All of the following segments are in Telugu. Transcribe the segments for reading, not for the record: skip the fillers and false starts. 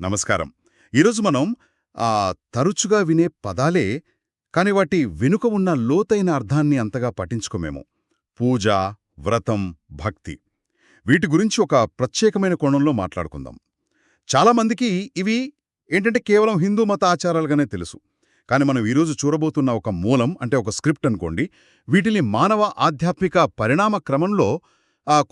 నమస్కారం. ఈరోజు మనం తరచుగా వినే పదాలే కాని వాటి వెనుక ఉన్న లోతైన అర్థాన్ని అంతగా పట్టించుకోమేమో. పూజ, వ్రతం, భక్తి. వీటి గురించి ఒక ప్రత్యేకమైన కోణంలో మాట్లాడుకుందాం. చాలామందికి ఇవి ఏంటంటే కేవలం హిందూ మత ఆచారాలుగానే తెలుసు. కాని మనం ఈరోజు చూడబోతున్న ఒక మూలం అంటే ఒక స్క్రిప్ట్ అనుకోండి, వీటిని మానవ ఆధ్యాత్మిక పరిణామ క్రమంలో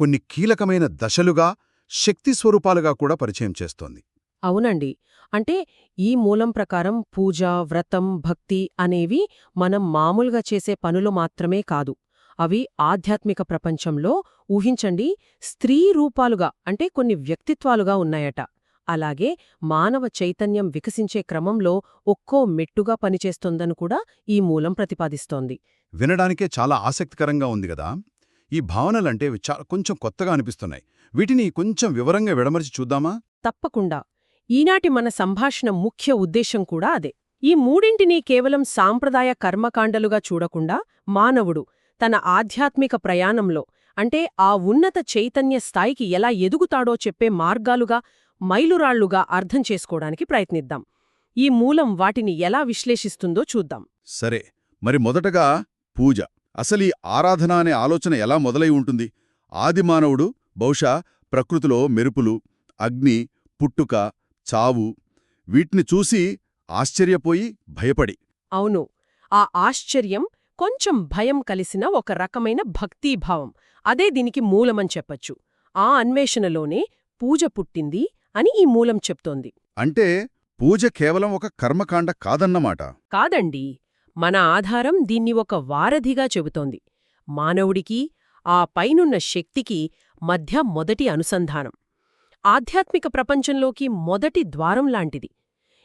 కొన్ని కీలకమైన దశలుగా, శక్తి స్వరూపాలుగా కూడా పరిచయం చేస్తోంది. అవునండి. అంటే ఈ మూలం ప్రకారం పూజ, వ్రతం, భక్తి అనేవి మనం మామూలుగా చేసే పనులు మాత్రమే కాదు. అవి ఆధ్యాత్మిక ప్రపంచంలో ఊహించండి స్త్రీ రూపాలుగా అంటే కొన్ని వ్యక్తిత్వాలుగా ఉన్నాయట. అలాగే మానవ చైతన్యం వికసించే క్రమంలో ఒక్కో మెట్టుగా పనిచేస్తోందని కూడా ఈ మూలం ప్రతిపాదిస్తోంది. వినడానికే చాలా ఆసక్తికరంగా ఉంది గదా! ఈ భావనలంటే కొంచెం కొత్తగా అనిపిస్తున్నాయి. వీటిని కొంచెం వివరంగా విడమరిచి చూద్దామా? తప్పకుండా. ఈనాటి మన సంభాషణ ముఖ్య ఉద్దేశం కూడా అదే. ఈ మూడింటినీ కేవలం సాంప్రదాయ కర్మకాండలుగా చూడకుండా మానవుడు తన ఆధ్యాత్మిక ప్రయాణంలో అంటే ఆ ఉన్నత చైతన్య స్థాయికి ఎలా ఎదుగుతాడో చెప్పే మార్గాలుగా, మైలురాళ్లుగా అర్థం చేసుకోవడానికి ప్రయత్నిద్దాం. ఈ మూలం వాటిని ఎలా విశ్లేషిస్తుందో చూద్దాం. సరే, మరి మొదటగా పూజ. అసలీ ఆరాధన అనే ఆలోచన ఎలా మొదలై ఉంటుంది? ఆదిమానవుడు బహుశా ప్రకృతిలో మెరుపులు, అగ్ని, పుట్టుక, చావు వీటిని చూసి ఆశ్చర్యపోయి భయపడి. అవును. ఆ ఆశ్చర్యం కొంచెం భయం కలిసిన ఒక రకమైన భక్తీభావం. అదే దీనికి మూలమని చెప్పచ్చు. ఆ అన్వేషణలోనే పూజ పుట్టింది అని ఈ మూలం చెప్తోంది. అంటే పూజ కేవలం ఒక కర్మకాండ కాదన్నమాట. కాదండి. మన ఆధారం దీన్ని ఒక వారధిగా చెబుతోంది. మానవుడికి, ఆ పైనున్న శక్తికి మధ్య మొదటి అనుసంధానం. ఆధ్యాత్మిక ప్రపంచంలోకి మొదటి ద్వారం లాంటిది.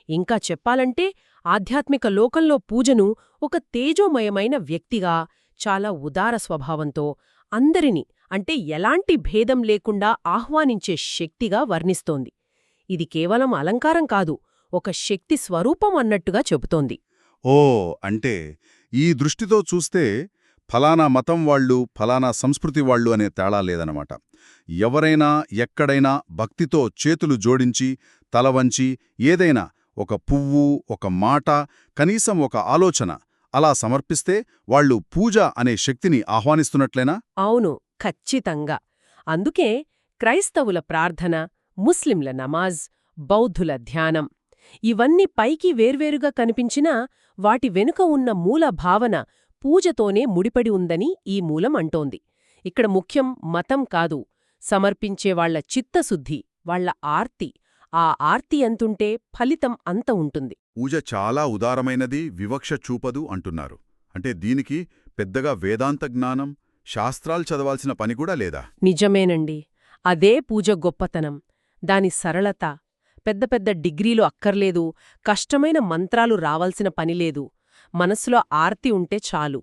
ఇంకా చెప్పాలంటే ఆధ్యాత్మిక లోకంలో పూజను ఒక తేజోమయమైన వ్యక్తిగా, చాలా ఉదార స్వభావంతో అందరినీ అంటే ఎలాంటి భేదం లేకుండా ఆహ్వానించే శక్తిగా వర్ణిస్తోంది. ఇది కేవలం అలంకారం కాదు, ఒక శక్తి స్వరూపం అన్నట్టుగా చెబుతోంది. ఓ, అంటే ఈ దృష్టితో చూస్తే ఫలానా మతం వాళ్ళు, ఫలానా సంస్కృతి వాళ్ళు అనే తేడా లేదనమాట. ఎవరైనా ఎక్కడైనా భక్తితో చేతులు జోడించి, తలవంచి ఏదైనా ఒక పువ్వు, ఒక మాట, కనీసం ఒక ఆలోచన అలా సమర్పిస్తే వాళ్ళు పూజ అనే శక్తిని ఆహ్వానిస్తున్నట్లేనా? అవును, ఖచ్చితంగా. అందుకే క్రైస్తవుల ప్రార్థన, ముస్లింల నమాజ్, బౌద్ధుల ధ్యానం ఇవన్నీ పైకి వేర్వేరుగా కనిపించినా వాటి వెనుక ఉన్న మూల భావన పూజతోనే ముడిపడి ఉందని ఈ మూలం అంటోంది. ఇక్కడ ముఖ్యం మతం కాదు, సమర్పించేవాళ్ల చిత్తశుద్ధి, వాళ్ల ఆర్తి. ఆ ఆర్తి ఎంతుంటే ఫలితం అంత ఉంటుంది. పూజ చాలా ఉదారమైనది, వివక్ష చూపదు అంటున్నారు. అంటే దీనికి పెద్దగా వేదాంత జ్ఞానం, శాస్త్రాలు చదవాల్సిన పని కూడా లేదా? నిజమేనండి. అదే పూజ గొప్పతనం. దాని సరళత. పెద్ద పెద్ద డిగ్రీలు అక్కర్లేదు, కష్టమైన మంత్రాలు రావాల్సిన పనిలేదు. మనసులో ఆర్తి ఉంటే చాలు.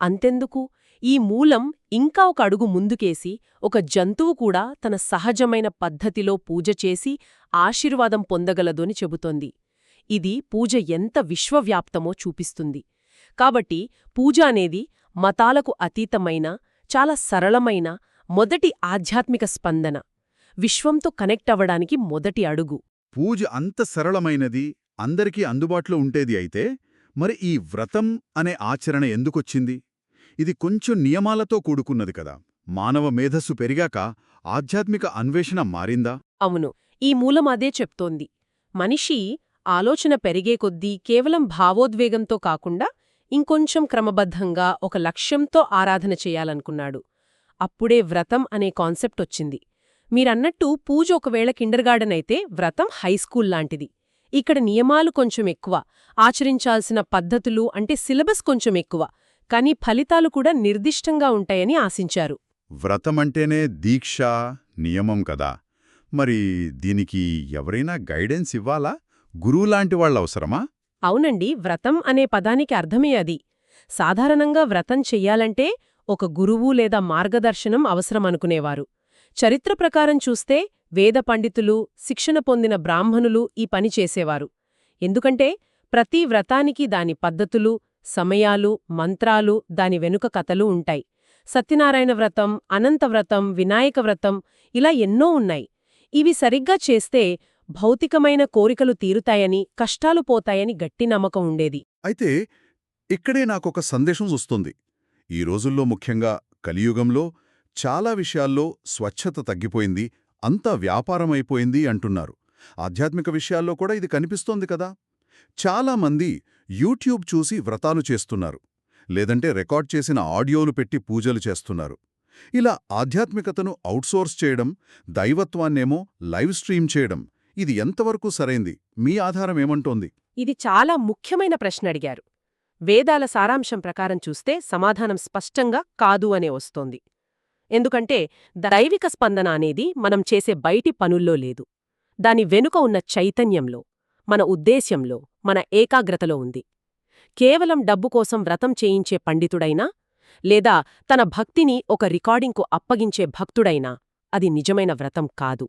అంతెందుకు, ఈ మూలం ఇంకా ఒక అడుగు ముందుకేసి ఒక జంతువు కూడా తన సహజమైన పద్ధతిలో పూజ చేసి ఆశీర్వాదం పొందగలదు అని చెబుతోంది. ఇది పూజ ఎంత విశ్వవ్యాప్తమో చూపిస్తుంది. కాబట్టి పూజ అనేది మతాలకు అతీతమైన, చాలా సరళమైన మొదటి ఆధ్యాత్మిక స్పందన. విశ్వంతో కనెక్ట్ అవ్వడానికి మొదటి అడుగు. పూజ అంత సరళమైనది, అందరికీ అందుబాటులో ఉంటేది అయితే మరి ఈ వ్రతం అనే ఆచరణ ఎందుకొచ్చింది? ఇది కొంచెం నియమాలతో కూడుకున్నది కదా. మానవ మేధస్సు పెరిగాక ఆధ్యాత్మిక అన్వేషణ మారిందా? అవును, ఈ మూలం అదే చెప్తోంది. మనిషి ఆలోచన పెరిగే కొద్దీ కేవలం భావోద్వేగంతో కాకుండా ఇంకొంచెం క్రమబద్ధంగా ఒక లక్ష్యంతో ఆరాధన చేయాలనుకున్నాడు. అప్పుడే వ్రతం అనే కాన్సెప్ట్ వచ్చింది. మీరన్నట్టు పూజ ఒకవేళ కిండర్గార్డెన్ అయితే వ్రతం హైస్కూల్ లాంటిది. ఇక్కడ నియమాలు కొంచెం ఎక్కువ, ఆచరించాల్సిన పద్ధతులు అంటే సిలబస్ కొంచెం ఎక్కువ, కానీ ఫలితాలు కూడా నిర్దిష్టంగా ఉంటాయని ఆశించారు. వ్రతమంటేనే దీక్ష, నియమం కదా. మరి దీనికి ఎవరైనా గైడెన్స్ ఇవ్వాలా? గురువులాంటి వాళ్ళవసరమా? అవునండి, వ్రతం అనే పదానికి అర్థమే అది. సాధారణంగా వ్రతం చెయ్యాలంటే ఒక గురువు లేదా మార్గదర్శనం అవసరమనుకునేవారు. చరిత్ర ప్రకారం చూస్తే వేద పండితులు, శిక్షణ పొందిన బ్రాహ్మణులు ఈ పని చేసేవారు. ఎందుకంటే ప్రతి వ్రతానికి దాని పద్ధతులు, సమయాలు, మంత్రాలు, దాని వెనుక కథలు ఉంటాయి. సత్యనారాయణ వ్రతం, అనంత వ్రతం, వినాయక వ్రతం ఇలా ఎన్నో ఉన్నాయి. ఇవి సరిగ్గా చేస్తే భౌతికమైన కోరికలు తీరుతాయని, కష్టాలు పోతాయని గట్టి నమ్మకం ఉండేది. అయితే ఇక్కడే నాకొక సందేశం వస్తుంది. ఈ రోజుల్లో ముఖ్యంగా కలియుగంలో చాలా విషయాల్లో స్వచ్ఛత తగ్గిపోయింది, అంతా వ్యాపారమైపోయింది అంటున్నారు. ఆధ్యాత్మిక విషయాల్లో కూడా ఇది కనిపిస్తోంది కదా. చాలామంది యూట్యూబ్ చూసి వ్రతాలు చేస్తున్నారు, లేదంటే రికార్డ్ చేసిన ఆడియోలు పెట్టి పూజలు చేస్తున్నారు. ఇలా ఆధ్యాత్మికతను ఔట్సోర్స్ చేయడం, దైవత్వాన్నేమో లైవ్ స్ట్రీమ్ చేయడం, ఇది ఎంతవరకు సరైంది? మీ ఆధారం ఏమంటోంది? ఇది చాలా ముఖ్యమైన ప్రశ్న అడిగారు. వేదాల సారాంశం ప్రకారం చూస్తే సమాధానం స్పష్టంగా కాదు అనే వస్తోంది. ఎందుకంటే దైవిక స్పందన అనేది మనం చేసే బయటి పనుల్లో లేదు. దాని వెనుక ఉన్న చైతన్యంలో, మన ఉద్దేశ్యంలో, మన ఏకాగ్రతలో ఉంది. కేవలం డబ్బు కోసం వ్రతం చేయించే పండితుడైనా, లేదా తన భక్తిని ఒక రికార్డింగ్కు అప్పగించే భక్తుడైనా అది నిజమైన వ్రతం కాదు.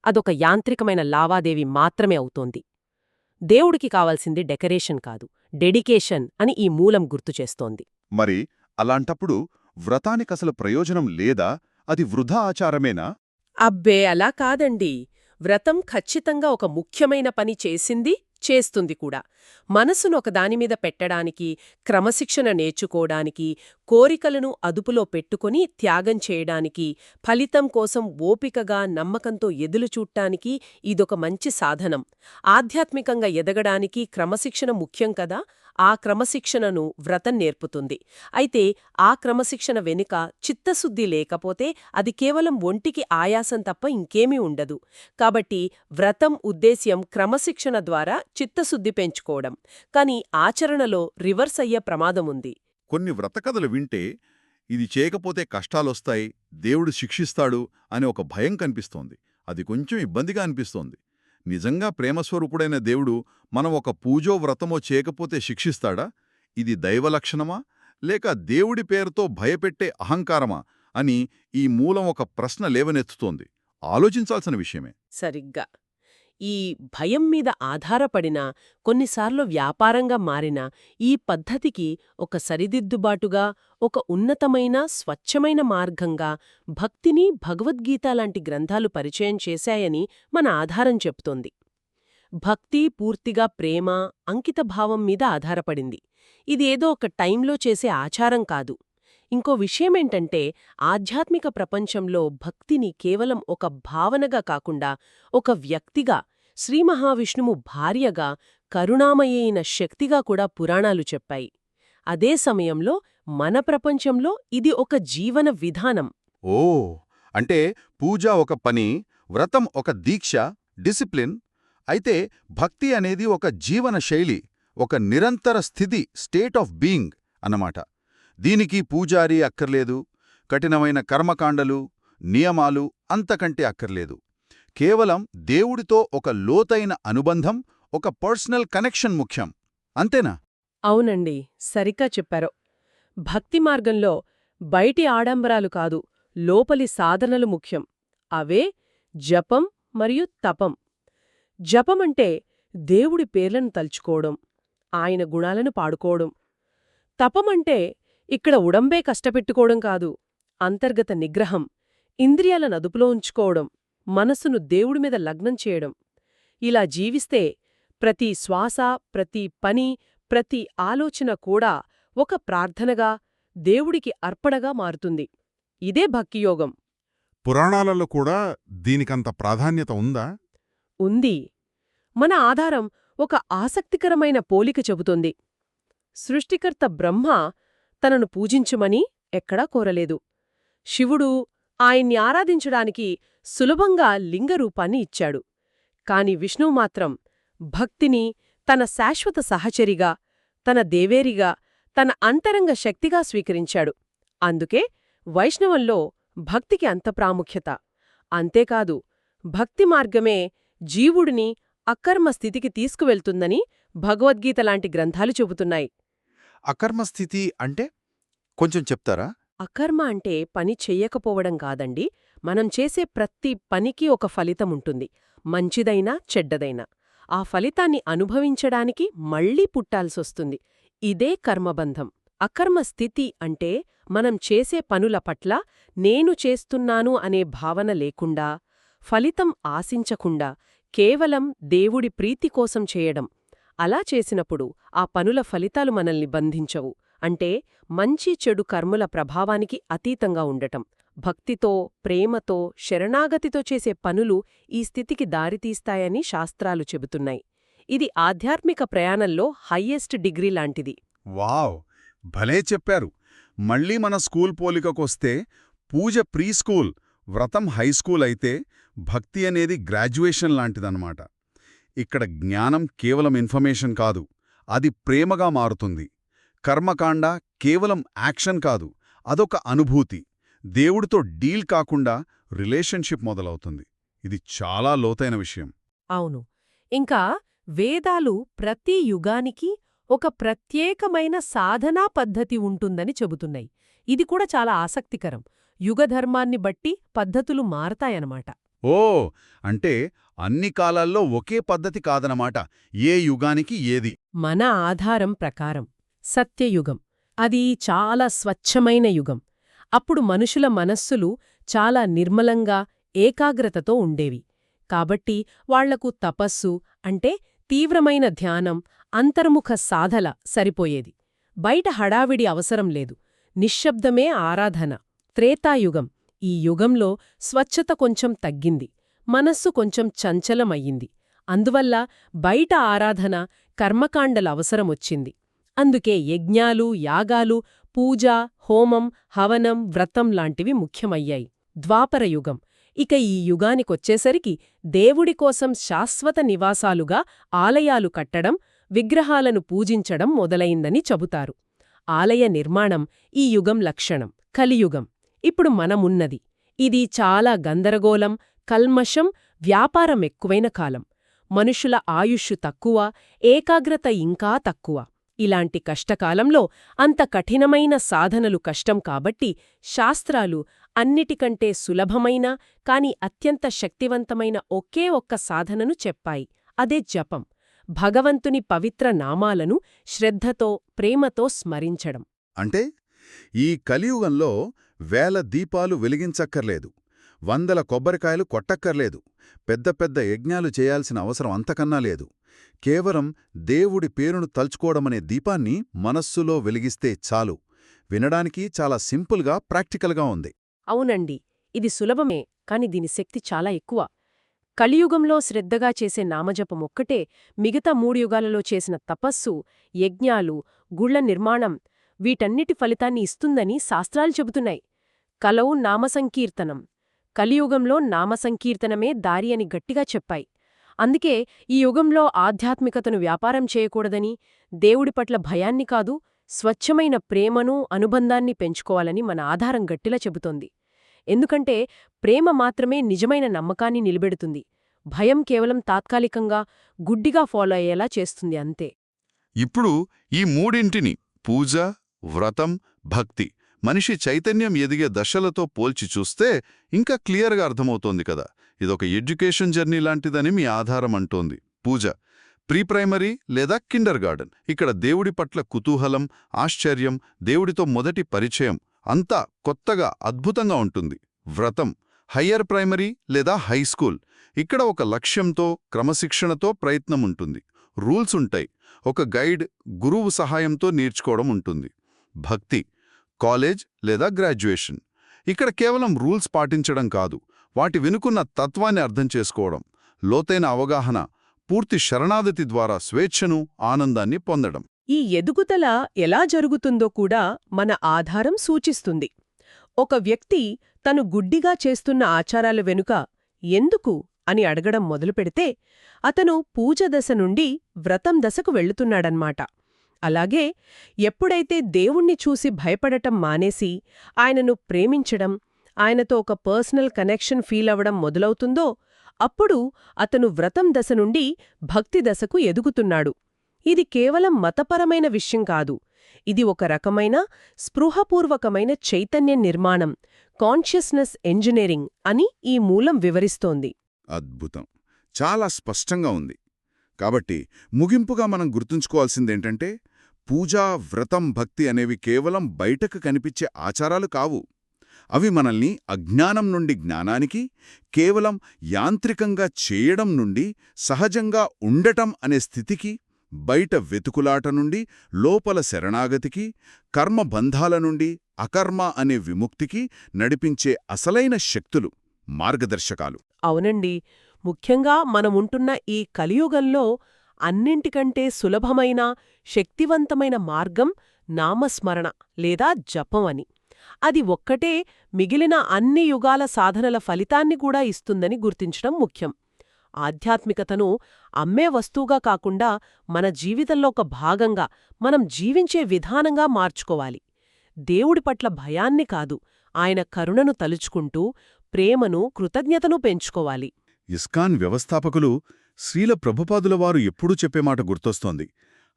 అదొక యాంత్రికమైన లావాదేవీ మాత్రమే అవుతోంది. దేవుడికి కావాల్సింది డెకరేషన్ కాదు, డెడికేషన్ అని ఈ మూలం గుర్తుచేస్తోంది. మరి అలాంటప్పుడు వ్రతానికసలు ప్రయోజనం లేదా? అది వృధా ఆచారమేనా? అబ్బే అలా కాదండి. వ్రతం ఖచ్చితంగా ఒక ముఖ్యమైన పని చేస్తుంది కూడా. మనసును ఒకదానిమీద పెట్టడానికి, క్రమశిక్షణ నేర్చుకోవడానికి, కోరికలను అదుపులో పెట్టుకుని త్యాగం చేయడానికి, ఫలితం కోసం ఓపికగా నమ్మకంతో ఎదులుచూట్టానికి ఇదొక మంచి సాధనం. ఆధ్యాత్మికంగా ఎదగడానికి క్రమశిక్షణ ముఖ్యం కదా. ఆ క్రమశిక్షణను వ్రతం నేర్పుతుంది. అయితే ఆ క్రమశిక్షణ వెనుక చిత్తశుద్ధి లేకపోతే అది కేవలం ఒంటికి ఆయాసం తప్ప ఇంకేమీ ఉండదు. కాబట్టి వ్రతం ఉద్దేశ్యం క్రమశిక్షణ ద్వారా చిత్తశుద్ధి పెంచుకోవడం. కానీ ఆచరణలో రివర్స్ అయ్యే ప్రమాదముంది. కొన్ని వ్రతకథలు వింటే ఇది చేయకపోతే కష్టాలొస్తాయి, దేవుడు శిక్షిస్తాడు అని ఒక భయం కనిపిస్తోంది. అది కొంచెం ఇబ్బందిగా అనిపిస్తోంది. నిజంగా ప్రేమస్వరూపుడైన దేవుడు మనం ఒక పూజో వ్రతమో చేయకపోతే శిక్షిస్తాడా? ఇది దైవలక్షణమా, లేక దేవుడి పేరుతో భయపెట్టే అహంకారమా అని ఈ మూలం ఒక ప్రశ్న లేవనెత్తుతోంది. ఆలోచించాల్సిన విషయమే. సరిగ్గా. ఈ భయం మీద ఆధారపడిన, కొన్నిసార్లు వ్యాపారంగా మారిన ఈ పద్ధతికి ఒక సరిదిద్దుబాటుగా, ఒక ఉన్నతమైన, స్వచ్ఛమైన మార్గంగా భక్తిని భగవద్గీత లాంటి గ్రంథాలు పరిచయం చేశాయని మన ఆధారం చెప్తోంది. భక్తి పూర్తిగా ప్రేమ, అంకితభావం మీద ఆధారపడింది. ఇది ఏదో ఒక టైంలో చేసే ఆచారం కాదు. ఇంకో విషయమేంటంటే ఆధ్యాత్మిక ప్రపంచంలో భక్తిని కేవలం ఒక భావనగా కాకుండా ఒక వ్యక్తిగా, శ్రీమహావిష్ణువు భార్యగా, కరుణామయైన శక్తిగా కూడా పురాణాలు చెప్పాయి. అదే సమయంలో మన ప్రపంచంలో ఇది ఒక జీవన విధానం. ఓ, అంటే పూజ ఒక పని, వ్రతం ఒక దీక్ష, డిసిప్లిన్. అయితే భక్తి అనేది ఒక జీవన శైలి, ఒక నిరంతర స్థితి, స్టేట్ ఆఫ్ బీయింగ్ అన్నమాట. దీనికి పూజారి అక్కర్లేదు, కఠినమైన కర్మకాండలు, నియమాలు అంతకంటే అక్కర్లేదు. కేవలం దేవుడితో ఒక లోతైన అనుబంధం, ఒక పర్సనల్ కనెక్షన్ ముఖ్యం. అంతేనా? అవునండి, సరిగ్గా చెప్పారు. భక్తి మార్గంలో బయటి ఆడంబరాలు కాదు, లోపలి సాధనలు ముఖ్యం. అవే జపం మరియు తపం. జపమంటే దేవుడి పేర్లను తలుచుకోవడం, ఆయన గుణాలను పాడుకోవడం. తపమంటే ఇక్కడ ఉడంబే కష్టపెట్టుకోవడం కాదు, అంతర్గత నిగ్రహం, ఇంద్రియాలను అదుపులో ఉంచుకోవడం, మనసును దేవుడిమీద లగ్నం చేయడం. ఇలా జీవిస్తే ప్రతి శ్వాస, ప్రతి పని, ప్రతి ఆలోచన కూడా ఒక ప్రార్థనగా, దేవుడికి అర్పణగా మారుతుంది. ఇదే భక్తియోగం. పురాణాలలో కూడా దీనికంత ప్రాధాన్యత ఉందా? ఉంది. మన ఆధారం ఒక ఆసక్తికరమైన పోలిక చెబుతోంది. సృష్టికర్త బ్రహ్మ తనను పూజించుమని ఎక్కడా కోరలేదు. శివుడు ఆయన్ని ఆరాధించడానికి సులభంగా లింగరూపాన్ని ఇచ్చాడు. కాని విష్ణువు మాత్రం భక్తిని తన శాశ్వత సహచరిగా, తన దేవేరిగా, తన అంతరంగ శక్తిగా స్వీకరించాడు. అందుకే వైష్ణవంలో భక్తికి అంత ప్రాముఖ్యత. అంతేకాదు, భక్తి మార్గమే జీవుడిని అకర్మ స్థితికి తీసుకువెళ్తుందని భగవద్గీత లాంటి గ్రంథాలు చెబుతున్నాయి. అకర్మస్థితి అంటే కొంచెం చెప్తారా? అకర్మ అంటే పని చెయ్యకపోవడం కాదండి. మనం చేసే ప్రతి పనికి ఒక ఫలితముంటుంది, మంచిదైనా చెడ్డదైనా. ఆ ఫలితాన్ని అనుభవించడానికి మళ్లీ పుట్టాల్సొస్తుంది. ఇదే కర్మబంధం. అకర్మ స్థితి అంటే మనం చేసే పనుల పట్ల నేను చేస్తున్నాను అనే భావన లేకుండా, ఫలితం ఆశించకుండా కేవలం దేవుడి ప్రీతి కోసం చేయడం. అలా చేసినప్పుడు ఆ పనుల ఫలితాలు మనల్ని బంధించవు. అంటే మంచి చెడు కర్ముల ప్రభావానికి అతీతంగా ఉండటం. భక్తితో, ప్రేమతో, శరణాగతితో చేసే పనులు ఈ స్థితికి దారితీస్తాయని శాస్త్రాలు చెబుతున్నాయి. ఇది ఆధ్యాత్మిక ప్రయాణంలో హయ్యెస్ట్ డిగ్రీ లాంటిది. వావ్, భలే చెప్పారు. మళ్ళీ మన స్కూల్ పోలికకొస్తే పూజ ప్రీ స్కూల్, వ్రతం హైస్కూల్ అయితే భక్తి అనేది గ్రాడ్యుయేషన్ లాంటిదన్నమాట. ఇక్కడ జ్ఞానం కేవలం ఇన్ఫర్మేషన్ కాదు, అది ప్రేమగా మారుతుంది. కర్మకాండ కేవలం యాక్షన్ కాదు, అదొక అనుభూతి. దేవుడితో డీల్ కాకుండా రిలేషన్షిప్ మొదలవుతుంది. ఇది చాలా లోతైన విషయం. అవును. ఇంకా వేదాలు ప్రతి యుగానికి ఒక ప్రత్యేకమైన సాధనా పద్ధతి ఉంటుందని చెబుతున్నాయి. ఇది కూడా చాలా ఆసక్తికరం. యుగధర్మాన్ని బట్టి పద్ధతులు మారతాయన్నమాట. ఓ, అంటే అన్ని కాలాల్లో ఒకే పద్ధతి కాదనమాట, ఏ యుగానికి ఏది. మన ఆధారం ప్రకారం సత్యయుగం. అది చాలా స్వచ్ఛమైన యుగం. అప్పుడు మనుషుల మనస్సులు చాలా నిర్మలంగా, ఏకాగ్రతతో ఉండేవి. కాబట్టి వాళ్లకు తపస్సు అంటే తీవ్రమైన ధ్యానం, అంతర్ముఖ సాధల సరిపోయేది. బయట హడావిడి అవసరం లేదు. నిశ్శబ్దమే ఆరాధన. త్రేతాయుగం. ఈ యుగంలో స్వచ్ఛత కొంచెం తగ్గింది. మనస్సు కొంచెం చంచలమయ్యింది. అందువల్ల బయట ఆరాధన, కర్మకాండలవసరమొచ్చింది. అందుకే యజ్ఞాలు, యాగాలు, పూజ, హోమం, హవనం, వ్రతం లాంటివి ముఖ్యమయ్యాయి. ద్వాపరయుగం. ఇక ఈ యుగానికొచ్చేసరికి దేవుడి కోసం శాశ్వత నివాసాలుగా ఆలయాలు కట్టడం, విగ్రహాలను పూజించడం మొదలైందని చెబుతారు. ఆలయ నిర్మాణం ఈ యుగం లక్షణం. కలియుగం. ఇప్పుడు మనమున్నది. ఇది చాలా గందరగోళం, కల్మషం, వ్యాపారం ఎక్కువైన కాలం. మనుషుల ఆయుష్షు తక్కువ, ఏకాగ్రత ఇంకా తక్కువ. ఇలాంటి కష్టకాలంలో అంత కఠినమైన సాధనలు కష్టం కాబట్టి శాస్త్రాలు అన్నిటికంటే సులభమైన కాని అత్యంత శక్తివంతమైన ఒకే ఒక్క సాధనను చెప్పాయి. అదే జపం. భగవంతుని పవిత్ర నామాలను శ్రద్ధతో, ప్రేమతో స్మరించడం. అంటే ఈ కలియుగంలో వేల దీపాలు వెలిగించక్కర్లేదు, వందల కొబ్బరికాయలు కొట్టక్కర్లేదు, పెద్ద పెద్ద యజ్ఞాలు చేయాల్సిన అవసరం అంతకన్నా లేదు. కేవలం దేవుడి పేరును తలుచుకోవడమనే దీపాన్ని మనస్సులో వెలిగిస్తే చాలు. వినడానికి చాలా సింపుల్గా, ప్రాక్టికల్గా ఉంది. అవునండి, ఇది సులభమే, కాని దీని శక్తి చాలా ఎక్కువ. కలియుగంలో శ్రద్ధగా చేసే నామజపమొక్కటే మిగతా 3 యుగాలలో చేసిన తపస్సు, యజ్ఞాలు, గుళ్ల నిర్మాణం వీటన్నిటి ఫలితాన్ని ఇస్తుందని శాస్త్రాలు చెబుతున్నాయి. కలవు నామసంకీర్తనం. కలియుగంలో నామసంకీర్తనమే దారి అని గట్టిగా చెప్పాయి. అందుకే ఈ యుగంలో ఆధ్యాత్మికతను వ్యాపారం చేయకూడదని, దేవుడి పట్ల భయాన్ని కాదు, స్వచ్ఛమైన ప్రేమను, అనుబంధాన్ని పెంచుకోవాలని మన ఆధారం గట్టిలా చెబుతోంది. ఎందుకంటే ప్రేమ మాత్రమే నిజమైన నమ్మకాన్ని నిలబెడుతుంది. భయం కేవలం తాత్కాలికంగా, గుడ్డిగా ఫాలో అయ్యేలా చేస్తుంది అంతే. ఇప్పుడు ఈ మూడింటిని పూజ, వ్రతం, భక్తి మనిషి చైతన్యం ఎదిగే దశలతో పోల్చి చూస్తే ఇంకా క్లియర్గా అర్థమవుతోంది కదా. ఇదొక ఎడ్యుకేషన్ జర్నీ లాంటిదని మీ ఆధారం అంటోంది. పూజ ప్రీ ప్రైమరీ లేదా కిండర్ గార్డెన్. ఇక్కడ దేవుడి పట్ల కుతూహలం, ఆశ్చర్యం, దేవుడితో మొదటి పరిచయం అంతా కొత్తగా, అద్భుతంగా ఉంటుంది. వ్రతం హయ్యర్ ప్రైమరీ లేదా హై స్కూల్. ఇక్కడ ఒక లక్ష్యంతో, క్రమశిక్షణతో ప్రయత్నం ఉంటుంది. రూల్స్ ఉంటాయి. ఒక గైడ్, గురువు సహాయంతో నేర్చుకోవడం ఉంటుంది. భక్తి కాలేజ్ లేదా గ్రాడ్యుయేషన్. ఇక్కడ కేవలం రూల్స్ పాటించడం కాదు, వాటి వెనుకున్న తత్వాన్ని అర్థం చేసుకోవడం, లోతైన అవగాహన, పూర్తి శరణాగతి ద్వారా స్వేచ్ఛను, ఆనందాన్ని పొందడం. ఈ ఎదుగుదల ఎలా జరుగుతుందో కూడా మన ఆధారం సూచిస్తుంది. ఒక వ్యక్తి తను గుడ్డిగా చేస్తున్న ఆచారాల వెనుక ఎందుకు అని అడగడం మొదలుపెడితే అతను పూజ దశ నుండి వ్రతం దశకు వెళ్తున్నాడన్మాట. అలాగే ఎప్పుడైతే దేవుణ్ణి చూసి భయపడటం మానేసి ఆయనను ప్రేమించడం, ఆయనతో ఒక పర్సనల్ కనెక్షన్ ఫీల్ అవ్వడం మొదలవుతుందో అప్పుడు అతను వ్రతం దశ నుండి భక్తి దశకు ఎదుగుతున్నాడు. ఇది కేవలం మతపరమైన విషయం కాదు. ఇది ఒక రకమైన స్పృహపూర్వకమైన చైతన్య నిర్మాణం, కాన్షియస్నెస్ ఇంజనీరింగ్ అని ఈ మూలం వివరిస్తోంది. అద్భుతం, చాలా స్పష్టంగా ఉంది. కాబట్టి ముగింపుగా మనం గుర్తుంచుకోవాల్సిందేంటంటే పూజ, వ్రతం, భక్తి అనేవి కేవలం బయటకు కనిపించే ఆచారాలు కావు. అవి మనల్ని అజ్ఞానం నుండి జ్ఞానానికి, కేవలం యాంత్రికంగా చేయడం నుండి సహజంగా ఉండటం అనే స్థితికి, బయట వెతుకులాట నుండి లోపల శరణాగతికి, కర్మబంధాల నుండి అకర్మ అనే విముక్తికి నడిపించే అసలైన శక్తులు, మార్గదర్శకాలు. అవునండి. ముఖ్యంగా మనముంటున్న ఈ కలియుగంలో అన్నింటికంటే సులభమైన, శక్తివంతమైన మార్గం నామస్మరణ లేదా జపం అని. అది ఒక్కటే మిగిలిన అన్ని యుగాల సాధనల ఫలితాన్ని కూడా ఇస్తుందని గుర్తించడం ముఖ్యం. ఆధ్యాత్మికతను అమ్మే వస్తువుగా కాకుండా మన జీవితంలో ఒక భాగంగా, మనం జీవించే విధానంగా మార్చుకోవాలి. దేవుడి పట్ల భయాన్ని కాదు, ఆయన కరుణను తలుచుకుంటూ ప్రేమను, కృతజ్ఞతను పెంచుకోవాలి. ఇస్కాన్ వ్యవస్థాపకులు శ్రీల ప్రభుపాదుల వారు ఎప్పుడూ చెప్పే మాట గుర్తొస్తోంది,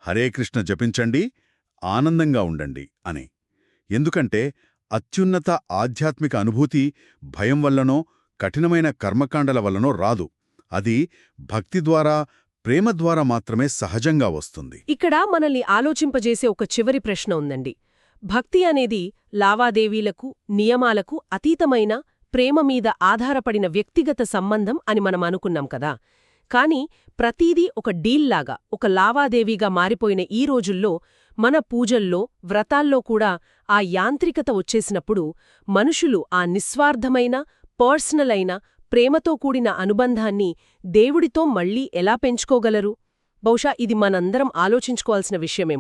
హరే కృష్ణ జపించండి, ఆనందంగా ఉండండి అని. ఎందుకంటే అత్యున్నత ఆధ్యాత్మిక అనుభూతి భయం వల్లనో, కఠినమైన కర్మకాండల వల్లనో రాదు. అది భక్తి ద్వారా, ప్రేమ ద్వారా మాత్రమే సహజంగా వస్తుంది. ఇక్కడ మనల్ని ఆలోచింపజేసే ఒక చివరి ప్రశ్న ఉందండి. భక్తి అనేది లావాదేవీలకు, నియమాలకు అతీతమైన, ప్రేమ మీద ఆధారపడిన వ్యక్తిగత సంబంధం అని మనం అనుకున్నాం కదా. కాని ప్రతీదీ ఒక డీల్లాగా, ఒక లావాదేవీగా మారిపోయిన ఈ రోజుల్లో మన పూజల్లో, వ్రతాల్లో కూడా ఆ యాంత్రికత వచ్చేసినప్పుడు మనుషులు ఆ నిస్వార్థమైన, పర్సనల్ అయిన, ప్రేమతో కూడిన అనుబంధాన్ని దేవుడితో మళ్లీ ఎలా పెంచుకోగలరు? బహుశా ఇది మనందరం ఆలోచించుకోవాల్సిన విషయమేమో.